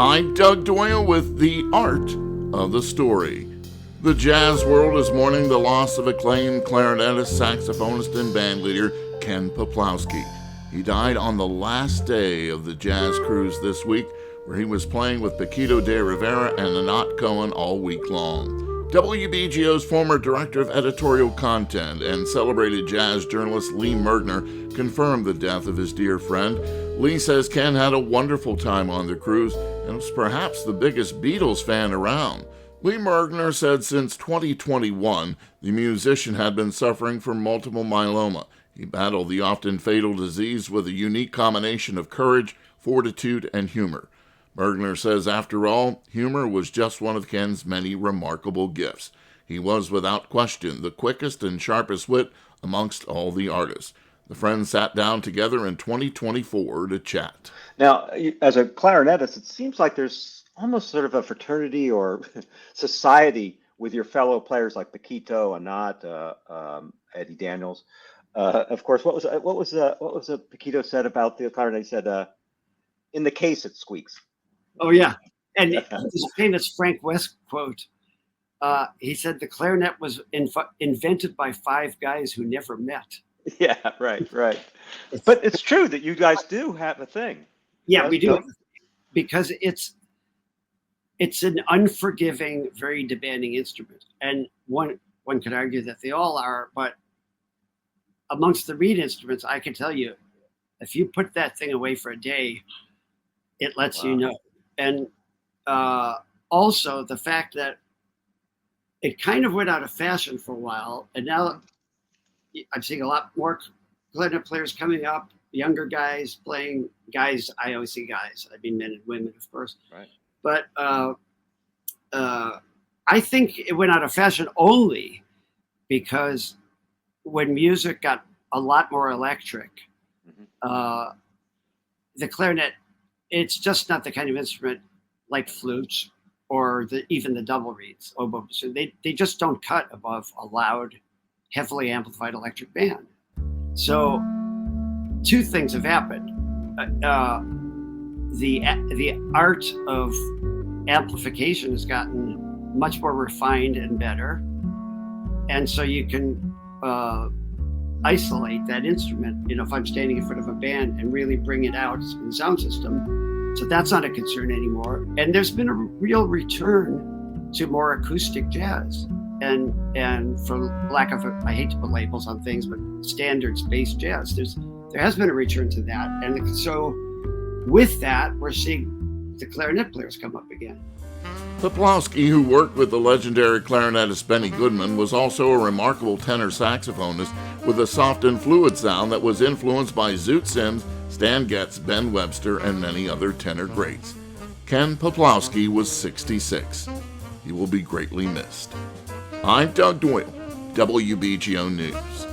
I'm Doug Doyle with The Art of the Story. The jazz world is mourning the loss of acclaimed clarinetist, saxophonist, and bandleader Ken Peplowski. He died on the last day of the jazz cruise this week, where he was playing with Paquito de Rivera and Anat Cohen all week long. WBGO's former director of editorial content and celebrated jazz journalist Lee Mergner confirmed the death of his dear friend. Lee says Ken had a wonderful time on the cruise and was perhaps the biggest Beatles fan around. Lee Mergner said since 2021, the musician had been suffering from multiple myeloma. He battled the often fatal disease with a unique combination of courage, fortitude, and humor. Mergner says, after all, humor was just one of Ken's many remarkable gifts. He was, without question, the quickest and sharpest wit amongst all the artists. The friends sat down together in 2024 to chat. Now, as a clarinetist, it seems like there's almost sort of a fraternity or society with your fellow players like Paquito, Anat, Eddie Daniels. Of course, what was Paquito said about the clarinet? He said, "In the case, it squeaks." Oh yeah, and this famous Frank West quote. He said the clarinet was invented by 5 guys who never met. Yeah, right. But it's true that you guys do have a thing. Yeah, we do, because it's an unforgiving, very demanding instrument, and one could argue that they all are. But amongst the reed instruments, I can tell you, if you put that thing away for a day, it lets you know. And also the fact that it kind of went out of fashion for a while, and now I'm seeing a lot more clarinet players coming up, younger guys playing. Guys, I always say guys. I mean men and women, of course. Right. But I think it went out of fashion only because when music got a lot more electric, the clarinet, it's just not the kind of instrument like flutes or even the double reeds, oboe. So they just don't cut above a loud, heavily amplified electric band. So 2 things have happened. The art of amplification has gotten much more refined and better. And so you can isolate that instrument, if I'm standing in front of a band, and really bring it out in the sound system. So that's not a concern anymore. And there's been a real return to more acoustic jazz. And for lack of, I hate to put labels on things, but standards-based jazz, there has been a return to that. And so with that, we're seeing the clarinet players come up again. Peplowski, who worked with the legendary clarinetist Benny Goodman, was also a remarkable tenor saxophonist with a soft and fluid sound that was influenced by Zoot Sims, Stan Getz, Ben Webster, and many other tenor greats. Ken Peplowski was 66. He will be greatly missed. I'm Doug Doyle, WBGO News.